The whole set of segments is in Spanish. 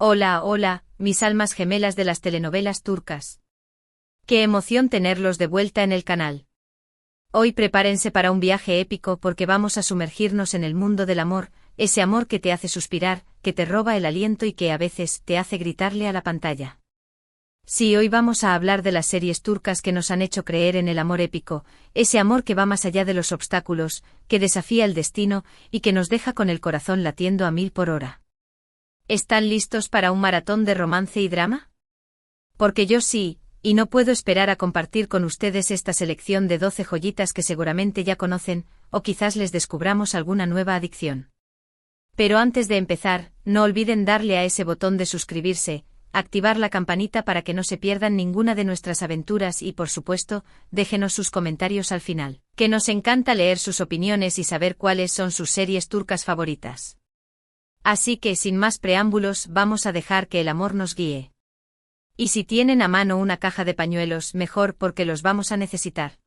Hola, hola, mis almas gemelas de las telenovelas turcas. Qué emoción tenerlos de vuelta en el canal. Hoy prepárense para un viaje épico porque vamos a sumergirnos en el mundo del amor, ese amor que te hace suspirar, que te roba el aliento y que a veces te hace gritarle a la pantalla. Sí, hoy vamos a hablar de las series turcas que nos han hecho creer en el amor épico, ese amor que va más allá de los obstáculos, que desafía el destino y que nos deja con el corazón latiendo a 1000 por hora. ¿Están listos para un maratón de romance y drama? Porque yo sí, y no puedo esperar a compartir con ustedes esta selección de 12 joyitas que seguramente ya conocen, o quizás les descubramos alguna nueva adicción. Pero antes de empezar, no olviden darle a ese botón de suscribirse, activar la campanita para que no se pierdan ninguna de nuestras aventuras y, por supuesto, déjenos sus comentarios al final, que nos encanta leer sus opiniones y saber cuáles son sus series turcas favoritas. Así que sin más preámbulos vamos a dejar que el amor nos guíe. Y si tienen a mano una caja de pañuelos, mejor porque los vamos a necesitar.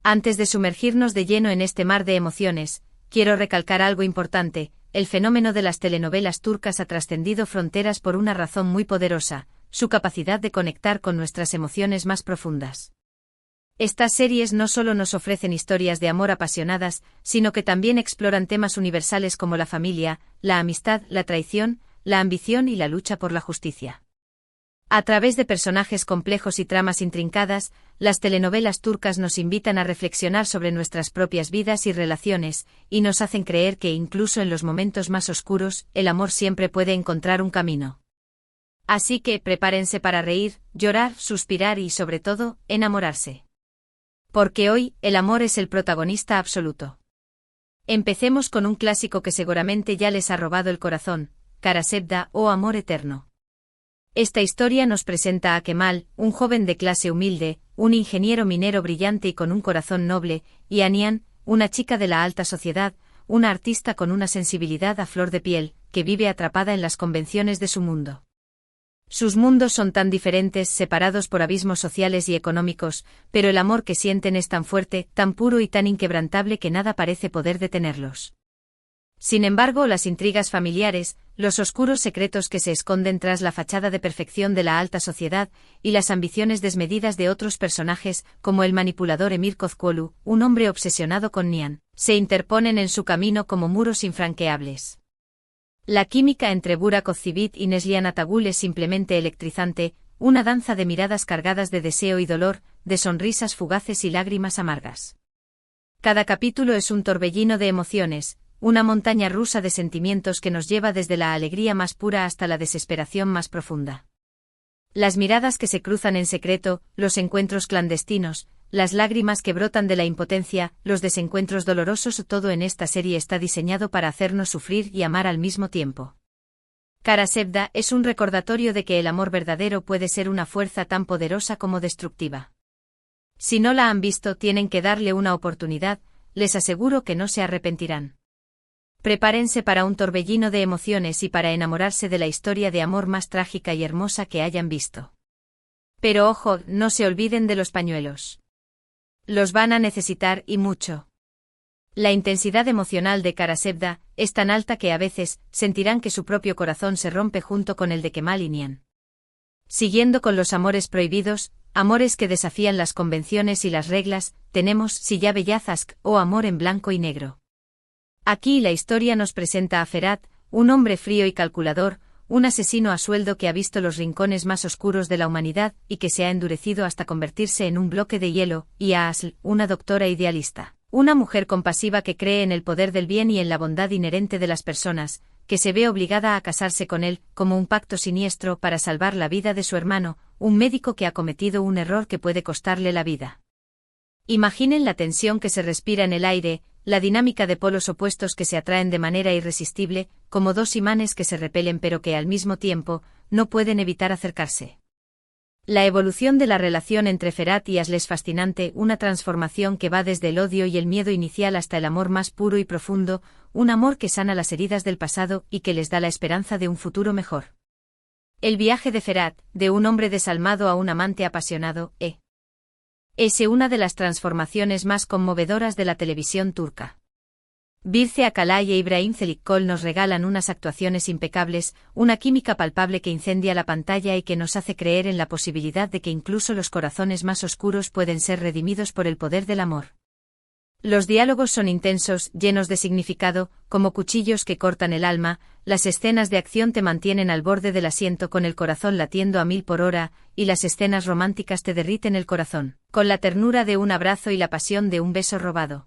Antes de sumergirnos de lleno en este mar de emociones, quiero recalcar algo importante: el fenómeno de las telenovelas turcas ha trascendido fronteras por una razón muy poderosa: su capacidad de conectar con nuestras emociones más profundas. Estas series no solo nos ofrecen historias de amor apasionadas, sino que también exploran temas universales como la familia, la amistad, la traición, la ambición y la lucha por la justicia. A través de personajes complejos y tramas intrincadas, las telenovelas turcas nos invitan a reflexionar sobre nuestras propias vidas y relaciones, y nos hacen creer que incluso en los momentos más oscuros, el amor siempre puede encontrar un camino. Así que prepárense para reír, llorar, suspirar y, sobre todo, enamorarse. Porque hoy, el amor es el protagonista absoluto. Empecemos con un clásico que seguramente ya les ha robado el corazón: Karasevda o Amor Eterno. Esta historia nos presenta a Kemal, un joven de clase humilde, un ingeniero minero brillante y con un corazón noble, y a Nihan, una chica de la alta sociedad, una artista con una sensibilidad a flor de piel, que vive atrapada en las convenciones de su mundo. Sus mundos son tan diferentes, separados por abismos sociales y económicos, pero el amor que sienten es tan fuerte, tan puro y tan inquebrantable que nada parece poder detenerlos. Sin embargo, las intrigas familiares, los oscuros secretos que se esconden tras la fachada de perfección de la alta sociedad, y las ambiciones desmedidas de otros personajes, como el manipulador Emir Kozkolu, un hombre obsesionado con Nihan, se interponen en su camino como muros infranqueables. La química entre Burak Özçivit y Neslihan Atagul es simplemente electrizante, una danza de miradas cargadas de deseo y dolor, de sonrisas fugaces y lágrimas amargas. Cada capítulo es un torbellino de emociones, una montaña rusa de sentimientos que nos lleva desde la alegría más pura hasta la desesperación más profunda. Las miradas que se cruzan en secreto, los encuentros clandestinos, las lágrimas que brotan de la impotencia, los desencuentros dolorosos, todo en esta serie está diseñado para hacernos sufrir y amar al mismo tiempo. Karasevda es un recordatorio de que el amor verdadero puede ser una fuerza tan poderosa como destructiva. Si no la han visto, tienen que darle una oportunidad, les aseguro que no se arrepentirán. Prepárense para un torbellino de emociones y para enamorarse de la historia de amor más trágica y hermosa que hayan visto. Pero ojo, no se olviden de los pañuelos. Los van a necesitar y mucho. La intensidad emocional de Karasevda es tan alta que a veces sentirán que su propio corazón se rompe junto con el de Kemal y Nihan. Siguiendo con los amores prohibidos, amores que desafían las convenciones y las reglas, tenemos Silla Bellazask o Amor en blanco y negro. Aquí la historia nos presenta a Ferhat, un hombre frío y calculador, un asesino a sueldo que ha visto los rincones más oscuros de la humanidad y que se ha endurecido hasta convertirse en un bloque de hielo, y a Asl, una doctora idealista, una mujer compasiva que cree en el poder del bien y en la bondad inherente de las personas, que se ve obligada a casarse con él, como un pacto siniestro para salvar la vida de su hermano, un médico que ha cometido un error que puede costarle la vida. Imaginen la tensión que se respira en el aire, la dinámica de polos opuestos que se atraen de manera irresistible, como dos imanes que se repelen pero que al mismo tiempo no pueden evitar acercarse. La evolución de la relación entre Ferhat y Asl es fascinante, una transformación que va desde el odio y el miedo inicial hasta el amor más puro y profundo, un amor que sana las heridas del pasado y que les da la esperanza de un futuro mejor. El viaje de Ferhat, de un hombre desalmado a un amante apasionado, es una de las transformaciones más conmovedoras de la televisión turca. Birce Akalay e Ibrahim Celikkol nos regalan unas actuaciones impecables, una química palpable que incendia la pantalla y que nos hace creer en la posibilidad de que incluso los corazones más oscuros pueden ser redimidos por el poder del amor. Los diálogos son intensos, llenos de significado, como cuchillos que cortan el alma, las escenas de acción te mantienen al borde del asiento con el corazón latiendo a 1000 por hora, y las escenas románticas te derriten el corazón, con la ternura de un abrazo y la pasión de un beso robado.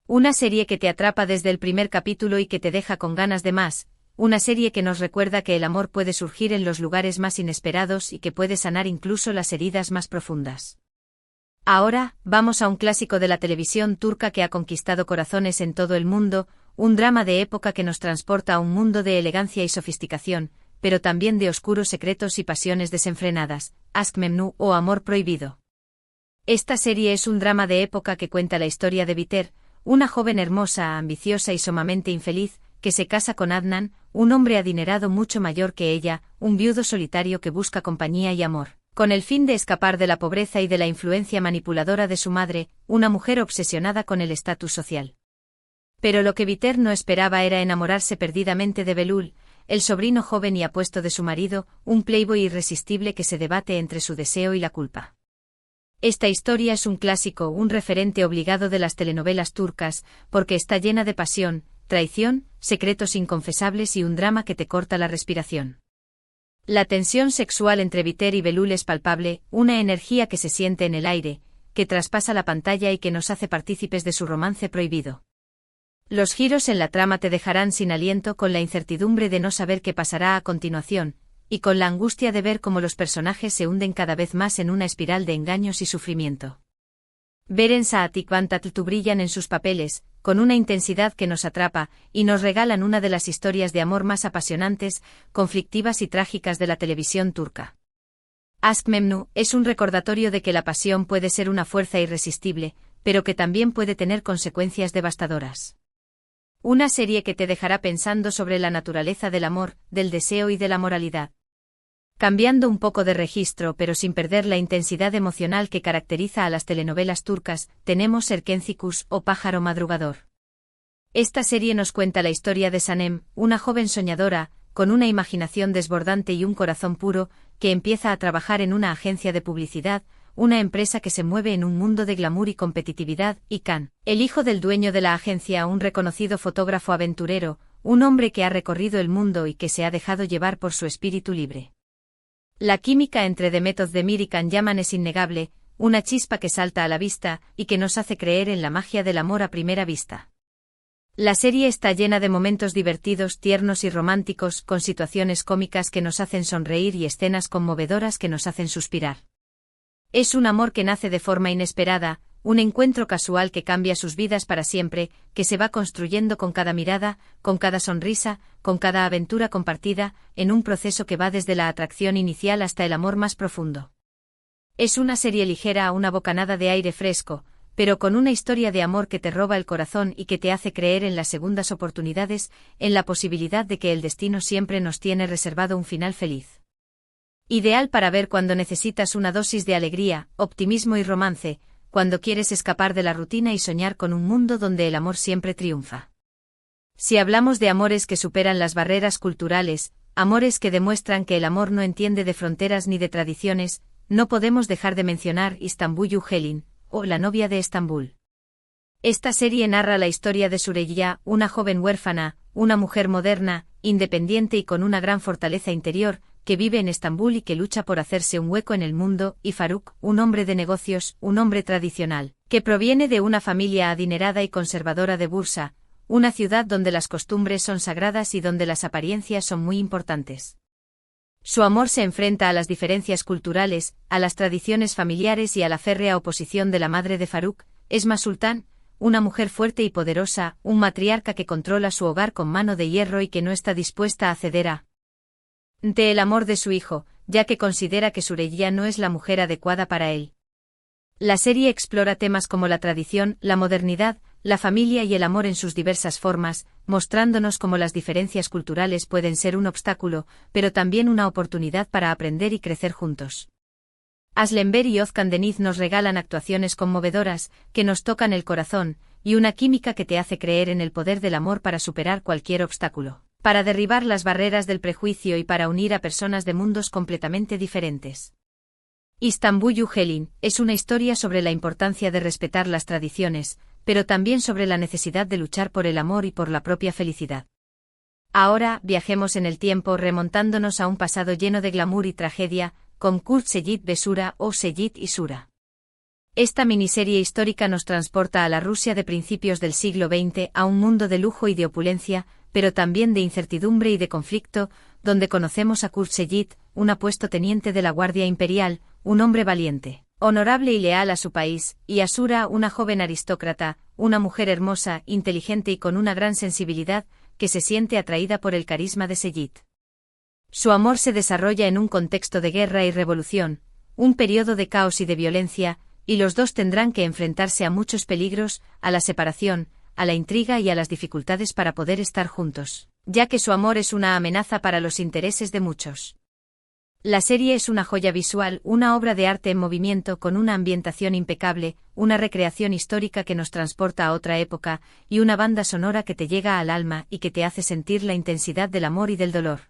Una serie que te atrapa desde el primer capítulo y que te deja con ganas de más, una serie que nos recuerda que el amor puede surgir en los lugares más inesperados y que puede sanar incluso las heridas más profundas. Ahora, vamos a un clásico de la televisión turca que ha conquistado corazones en todo el mundo, un drama de época que nos transporta a un mundo de elegancia y sofisticación, pero también de oscuros secretos y pasiones desenfrenadas, Aşk Memnu o Amor Prohibido. Esta serie es un drama de época que cuenta la historia de Biter, una joven hermosa, ambiciosa y sumamente infeliz, que se casa con Adnan, un hombre adinerado mucho mayor que ella, un viudo solitario que busca compañía y amor, con el fin de escapar de la pobreza y de la influencia manipuladora de su madre, una mujer obsesionada con el estatus social. Pero lo que Biter no esperaba era enamorarse perdidamente de Belul, el sobrino joven y apuesto de su marido, un playboy irresistible que se debate entre su deseo y la culpa. Esta historia es un clásico, un referente obligado de las telenovelas turcas, porque está llena de pasión, traición, secretos inconfesables y un drama que te corta la respiración. La tensión sexual entre Biter y Belul es palpable, una energía que se siente en el aire, que traspasa la pantalla y que nos hace partícipes de su romance prohibido. Los giros en la trama te dejarán sin aliento con la incertidumbre de no saber qué pasará a continuación, y con la angustia de ver cómo los personajes se hunden cada vez más en una espiral de engaños y sufrimiento. Beren Saat y Kwan Tatl brillan en sus papeles, con una intensidad que nos atrapa, y nos regalan una de las historias de amor más apasionantes, conflictivas y trágicas de la televisión turca. Aşk Memnu es un recordatorio de que la pasión puede ser una fuerza irresistible, pero que también puede tener consecuencias devastadoras. Una serie que te dejará pensando sobre la naturaleza del amor, del deseo y de la moralidad. Cambiando un poco de registro pero sin perder la intensidad emocional que caracteriza a las telenovelas turcas, tenemos Erkencikus o Pájaro Madrugador. Esta serie nos cuenta la historia de Sanem, una joven soñadora, con una imaginación desbordante y un corazón puro, que empieza a trabajar en una agencia de publicidad, una empresa que se mueve en un mundo de glamour y competitividad, y Can, el hijo del dueño de la agencia, un reconocido fotógrafo aventurero, un hombre que ha recorrido el mundo y que se ha dejado llevar por su espíritu libre. La química entre Demet Özdemir y Can Yaman es innegable, una chispa que salta a la vista y que nos hace creer en la magia del amor a primera vista. La serie está llena de momentos divertidos, tiernos y románticos, con situaciones cómicas que nos hacen sonreír y escenas conmovedoras que nos hacen suspirar. Es un amor que nace de forma inesperada, un encuentro casual que cambia sus vidas para siempre, que se va construyendo con cada mirada, con cada sonrisa, con cada aventura compartida, en un proceso que va desde la atracción inicial hasta el amor más profundo. Es una serie ligera, una bocanada de aire fresco, pero con una historia de amor que te roba el corazón y que te hace creer en las segundas oportunidades, en la posibilidad de que el destino siempre nos tiene reservado un final feliz. Ideal para ver cuando necesitas una dosis de alegría, optimismo y romance, cuando quieres escapar de la rutina y soñar con un mundo donde el amor siempre triunfa. Si hablamos de amores que superan las barreras culturales, amores que demuestran que el amor no entiende de fronteras ni de tradiciones, no podemos dejar de mencionar Istanbul Yücel'in, o La novia de Estambul. Esta serie narra la historia de Süreyya, una joven huérfana, una mujer moderna, independiente y con una gran fortaleza interior, que vive en Estambul y que lucha por hacerse un hueco en el mundo, y Faruk, un hombre de negocios, un hombre tradicional, que proviene de una familia adinerada y conservadora de Bursa, una ciudad donde las costumbres son sagradas y donde las apariencias son muy importantes. Su amor se enfrenta a las diferencias culturales, a las tradiciones familiares y a la férrea oposición de la madre de Faruk, Esma Sultán, una mujer fuerte y poderosa, un matriarca que controla su hogar con mano de hierro y que no está dispuesta a ceder ante el amor de su hijo, ya que considera que Süreyya no es la mujer adecuada para él. La serie explora temas como la tradición, la modernidad, la familia y el amor en sus diversas formas, mostrándonos cómo las diferencias culturales pueden ser un obstáculo, pero también una oportunidad para aprender y crecer juntos. Aslenber y Özkan Deniz nos regalan actuaciones conmovedoras, que nos tocan el corazón, y una química que te hace creer en el poder del amor para superar cualquier obstáculo, para derribar las barreras del prejuicio y para unir a personas de mundos completamente diferentes. Istanbul Yücelin es una historia sobre la importancia de respetar las tradiciones, pero también sobre la necesidad de luchar por el amor y por la propia felicidad. Ahora, viajemos en el tiempo remontándonos a un pasado lleno de glamour y tragedia, con Kurt Seyit Besura o Seyit Isura. Esta miniserie histórica nos transporta a la Rusia de principios del siglo XX, a un mundo de lujo y de opulencia, pero también de incertidumbre y de conflicto, donde conocemos a Kurt Seyit, un apuesto teniente de la Guardia Imperial, un hombre valiente, honorable y leal a su país, y Asura, una joven aristócrata, una mujer hermosa, inteligente y con una gran sensibilidad, que se siente atraída por el carisma de Seyit. Su amor se desarrolla en un contexto de guerra y revolución, un periodo de caos y de violencia, y los dos tendrán que enfrentarse a muchos peligros, a la separación, a la intriga y a las dificultades para poder estar juntos, ya que su amor es una amenaza para los intereses de muchos. La serie es una joya visual, una obra de arte en movimiento con una ambientación impecable, una recreación histórica que nos transporta a otra época, y una banda sonora que te llega al alma y que te hace sentir la intensidad del amor y del dolor.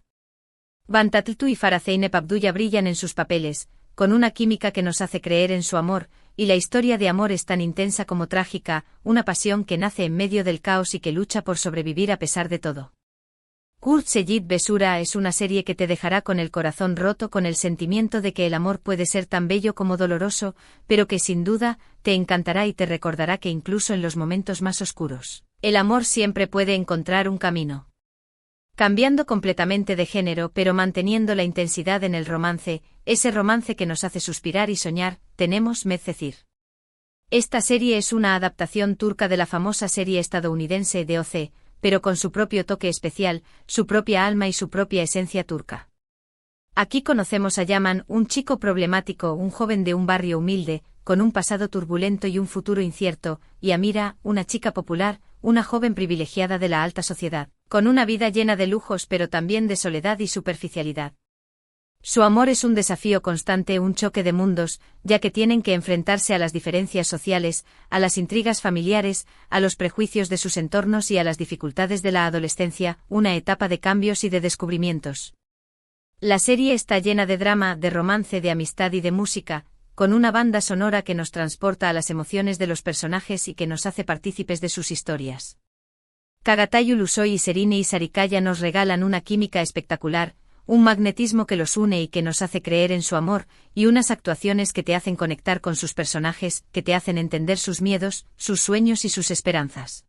Van Tatlıtuğ y Farah Zeynep Abdullah brillan en sus papeles, con una química que nos hace creer en su amor, y la historia de amor es tan intensa como trágica, una pasión que nace en medio del caos y que lucha por sobrevivir a pesar de todo. Kurt Seyit Besura es una serie que te dejará con el corazón roto con el sentimiento de que el amor puede ser tan bello como doloroso, pero que sin duda, te encantará y te recordará que incluso en los momentos más oscuros, el amor siempre puede encontrar un camino. Cambiando completamente de género pero manteniendo la intensidad en el romance, ese romance que nos hace suspirar y soñar, tenemos Medcezir. Esta serie es una adaptación turca de la famosa serie estadounidense de O.C., pero con su propio toque especial, su propia alma y su propia esencia turca. Aquí conocemos a Yaman, un chico problemático, un joven de un barrio humilde, con un pasado turbulento y un futuro incierto, y a Mira, una chica popular, una joven privilegiada de la alta sociedad, con una vida llena de lujos pero también de soledad y superficialidad. Su amor es un desafío constante, un choque de mundos, ya que tienen que enfrentarse a las diferencias sociales, a las intrigas familiares, a los prejuicios de sus entornos y a las dificultades de la adolescencia, una etapa de cambios y de descubrimientos. La serie está llena de drama, de romance, de amistad y de música, con una banda sonora que nos transporta a las emociones de los personajes y que nos hace partícipes de sus historias. Çağatay Ulusoy y Serine Sarıkaya nos regalan una química espectacular, un magnetismo que los une y que nos hace creer en su amor, y unas actuaciones que te hacen conectar con sus personajes, que te hacen entender sus miedos, sus sueños y sus esperanzas.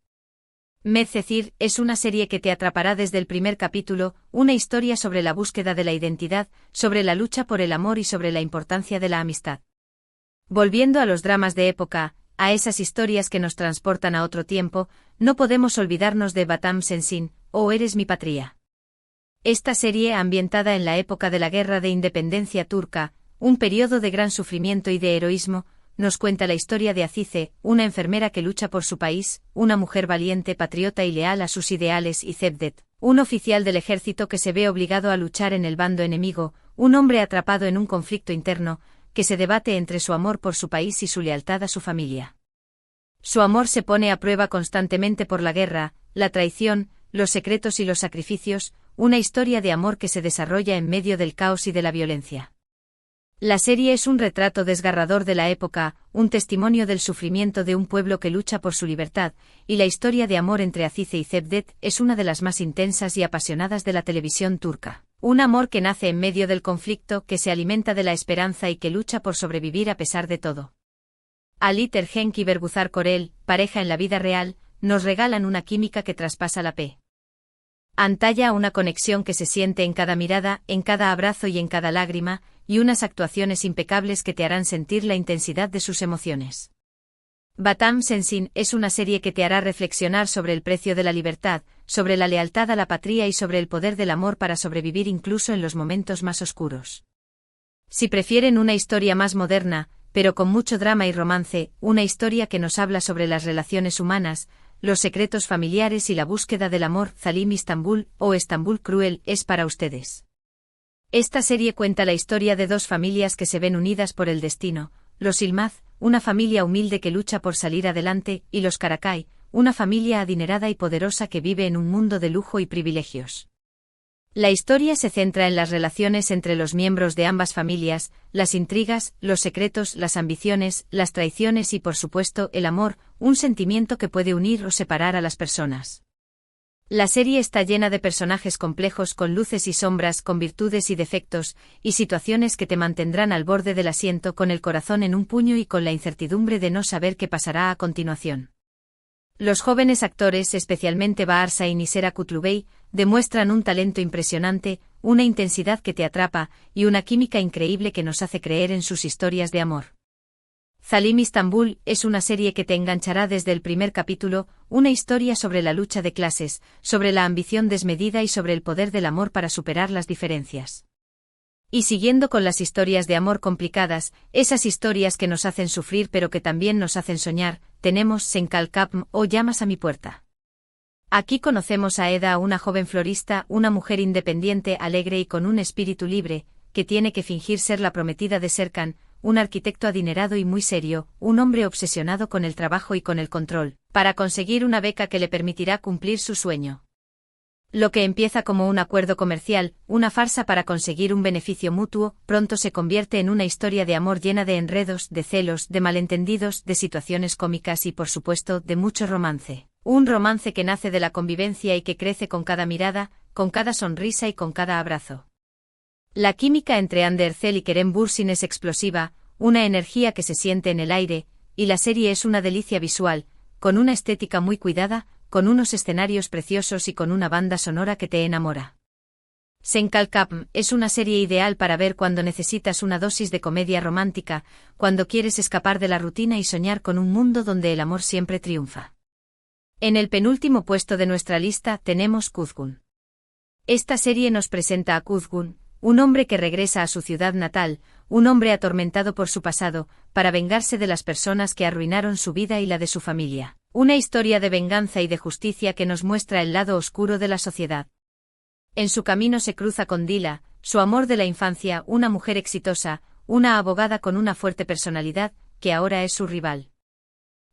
Medcezir es una serie que te atrapará desde el primer capítulo, una historia sobre la búsqueda de la identidad, sobre la lucha por el amor y sobre la importancia de la amistad. Volviendo a los dramas de época, a esas historias que nos transportan a otro tiempo, no podemos olvidarnos de Batam Sensin, o Eres mi patria. Esta serie, ambientada en la época de la Guerra de Independencia turca, un periodo de gran sufrimiento y de heroísmo, nos cuenta la historia de Azize, una enfermera que lucha por su país, una mujer valiente, patriota y leal a sus ideales, y Cevdet, un oficial del ejército que se ve obligado a luchar en el bando enemigo, un hombre atrapado en un conflicto interno, que se debate entre su amor por su país y su lealtad a su familia. Su amor se pone a prueba constantemente por la guerra, la traición, los secretos y los sacrificios, una historia de amor que se desarrolla en medio del caos y de la violencia. La serie es un retrato desgarrador de la época, un testimonio del sufrimiento de un pueblo que lucha por su libertad, y la historia de amor entre Azize y Cevdet es una de las más intensas y apasionadas de la televisión turca. Un amor que nace en medio del conflicto, que se alimenta de la esperanza y que lucha por sobrevivir a pesar de todo. Ali Tergenk y Bergüzar Korel, pareja en la vida real, nos regalan una química que traspasa la pantalla, una conexión que se siente en cada mirada, en cada abrazo y en cada lágrima, y unas actuaciones impecables que te harán sentir la intensidad de sus emociones. Batam Sensin es una serie que te hará reflexionar sobre el precio de la libertad, sobre la lealtad a la patria y sobre el poder del amor para sobrevivir incluso en los momentos más oscuros. Si prefieren una historia más moderna, pero con mucho drama y romance, una historia que nos habla sobre las relaciones humanas, los secretos familiares y la búsqueda del amor, Zalim Istanbul, o Estambul Cruel, es para ustedes. Esta serie cuenta la historia de dos familias que se ven unidas por el destino, los Yılmaz, una familia humilde que lucha por salir adelante, y los Caracal, una familia adinerada y poderosa que vive en un mundo de lujo y privilegios. La historia se centra en las relaciones entre los miembros de ambas familias, las intrigas, los secretos, las ambiciones, las traiciones y por supuesto el amor, un sentimiento que puede unir o separar a las personas. La serie está llena de personajes complejos con luces y sombras, con virtudes y defectos, y situaciones que te mantendrán al borde del asiento con el corazón en un puño y con la incertidumbre de no saber qué pasará a continuación. Los jóvenes actores, especialmente Bahar Sain y Sera Kutlubey, demuestran un talento impresionante, una intensidad que te atrapa, y una química increíble que nos hace creer en sus historias de amor. Zalim Istanbul es una serie que te enganchará desde el primer capítulo, una historia sobre la lucha de clases, sobre la ambición desmedida y sobre el poder del amor para superar las diferencias. Y siguiendo con las historias de amor complicadas, esas historias que nos hacen sufrir pero que también nos hacen soñar, tenemos Senkal Kapm o Llamas a mi puerta. Aquí conocemos a Eda, una joven florista, una mujer independiente, alegre y con un espíritu libre, que tiene que fingir ser la prometida de Serkan, un arquitecto adinerado y muy serio, un hombre obsesionado con el trabajo y con el control, para conseguir una beca que le permitirá cumplir su sueño. Lo que empieza como un acuerdo comercial, una farsa para conseguir un beneficio mutuo, pronto se convierte en una historia de amor llena de enredos, de celos, de malentendidos, de situaciones cómicas y por supuesto de mucho romance. Un romance que nace de la convivencia y que crece con cada mirada, con cada sonrisa y con cada abrazo. La química entre Ander Zel y Kerem Bürsin es explosiva, una energía que se siente en el aire, y la serie es una delicia visual, con una estética muy cuidada, con unos escenarios preciosos y con una banda sonora que te enamora. Senkal Kapm es una serie ideal para ver cuando necesitas una dosis de comedia romántica, cuando quieres escapar de la rutina y soñar con un mundo donde el amor siempre triunfa. En el penúltimo puesto de nuestra lista tenemos Kuzgun. Esta serie nos presenta a Kuzgun, un hombre que regresa a su ciudad natal, un hombre atormentado por su pasado, para vengarse de las personas que arruinaron su vida y la de su familia. Una historia de venganza y de justicia que nos muestra el lado oscuro de la sociedad. En su camino se cruza con Dila, su amor de la infancia, una mujer exitosa, una abogada con una fuerte personalidad, que ahora es su rival.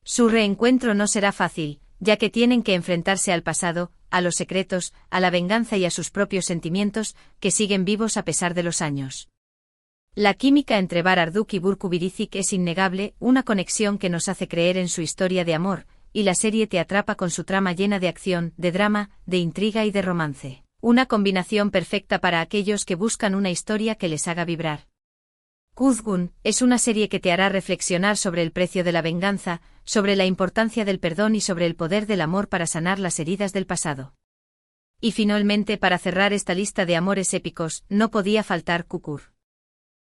Su reencuentro no será fácil, ya que tienen que enfrentarse al pasado, a los secretos, a la venganza y a sus propios sentimientos, que siguen vivos a pesar de los años. La química entre Bararduk y Burku Biricik es innegable, una conexión que nos hace creer en su historia de amor, y la serie te atrapa con su trama llena de acción, de drama, de intriga y de romance. Una combinación perfecta para aquellos que buscan una historia que les haga vibrar. Kuzgun es una serie que te hará reflexionar sobre el precio de la venganza, sobre la importancia del perdón y sobre el poder del amor para sanar las heridas del pasado. Y finalmente, para cerrar esta lista de amores épicos, no podía faltar Kukur.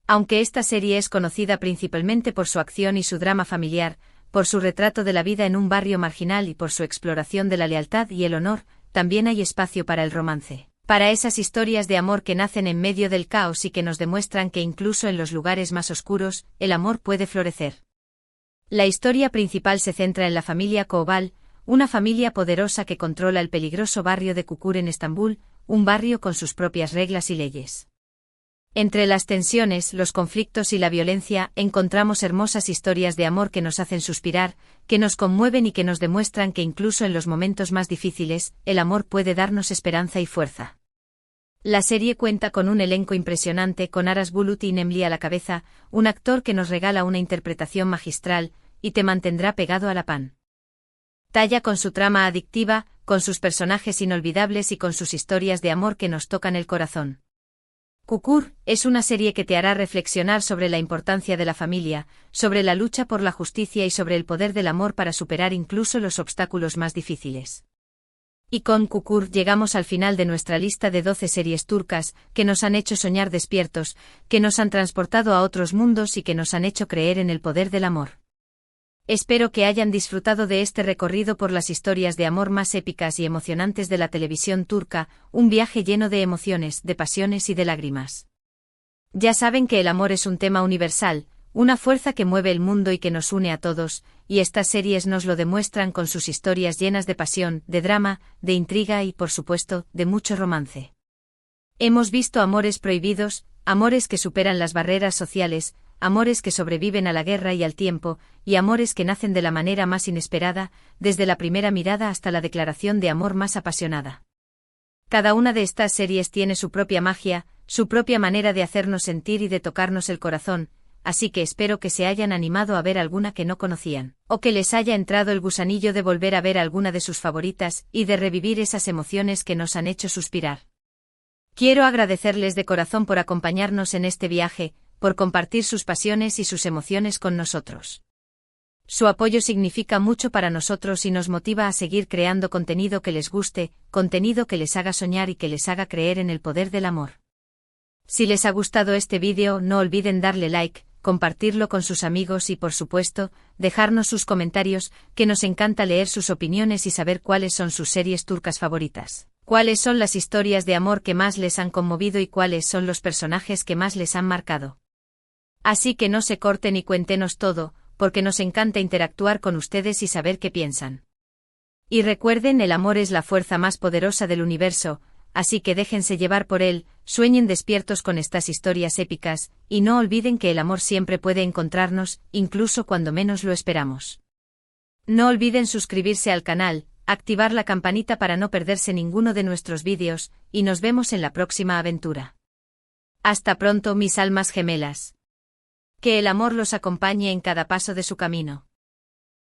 Aunque esta serie es conocida principalmente por su acción y su drama familiar, por su retrato de la vida en un barrio marginal y por su exploración de la lealtad y el honor, también hay espacio para el romance. Para esas historias de amor que nacen en medio del caos y que nos demuestran que incluso en los lugares más oscuros, el amor puede florecer. La historia principal se centra en la familia Koval, una familia poderosa que controla el peligroso barrio de Kukur en Estambul, un barrio con sus propias reglas y leyes. Entre las tensiones, los conflictos y la violencia, encontramos hermosas historias de amor que nos hacen suspirar, que nos conmueven y que nos demuestran que incluso en los momentos más difíciles, el amor puede darnos esperanza y fuerza. La serie cuenta con un elenco impresionante con Aras Bulut y Nemli a la cabeza, un actor que nos regala una interpretación magistral, y te mantendrá pegado a la pantalla con su trama adictiva, con sus personajes inolvidables y con sus historias de amor que nos tocan el corazón. Kukur es una serie que te hará reflexionar sobre la importancia de la familia, sobre la lucha por la justicia y sobre el poder del amor para superar incluso los obstáculos más difíciles. Y con Kukur llegamos al final de nuestra lista de 12 series turcas, que nos han hecho soñar despiertos, que nos han transportado a otros mundos y que nos han hecho creer en el poder del amor. Espero que hayan disfrutado de este recorrido por las historias de amor más épicas y emocionantes de la televisión turca, un viaje lleno de emociones, de pasiones y de lágrimas. Ya saben que el amor es un tema universal, una fuerza que mueve el mundo y que nos une a todos, y estas series nos lo demuestran con sus historias llenas de pasión, de drama, de intriga y, por supuesto, de mucho romance. Hemos visto amores prohibidos, amores que superan las barreras sociales, amores que sobreviven a la guerra y al tiempo, y amores que nacen de la manera más inesperada, desde la primera mirada hasta la declaración de amor más apasionada. Cada una de estas series tiene su propia magia, su propia manera de hacernos sentir y de tocarnos el corazón, así que espero que se hayan animado a ver alguna que no conocían, o que les haya entrado el gusanillo de volver a ver alguna de sus favoritas y de revivir esas emociones que nos han hecho suspirar. Quiero agradecerles de corazón por acompañarnos en este viaje, por compartir sus pasiones y sus emociones con nosotros. Su apoyo significa mucho para nosotros y nos motiva a seguir creando contenido que les guste, contenido que les haga soñar y que les haga creer en el poder del amor. Si les ha gustado este vídeo, no olviden darle like, compartirlo con sus amigos y, por supuesto, dejarnos sus comentarios, que nos encanta leer sus opiniones y saber cuáles son sus series turcas favoritas, cuáles son las historias de amor que más les han conmovido y cuáles son los personajes que más les han marcado. Así que no se corten y cuéntenos todo, porque nos encanta interactuar con ustedes y saber qué piensan. Y recuerden, el amor es la fuerza más poderosa del universo, así que déjense llevar por él, sueñen despiertos con estas historias épicas, y no olviden que el amor siempre puede encontrarnos, incluso cuando menos lo esperamos. No olviden suscribirse al canal, activar la campanita para no perderse ninguno de nuestros vídeos, y nos vemos en la próxima aventura. Hasta pronto, mis almas gemelas. Que el amor los acompañe en cada paso de su camino.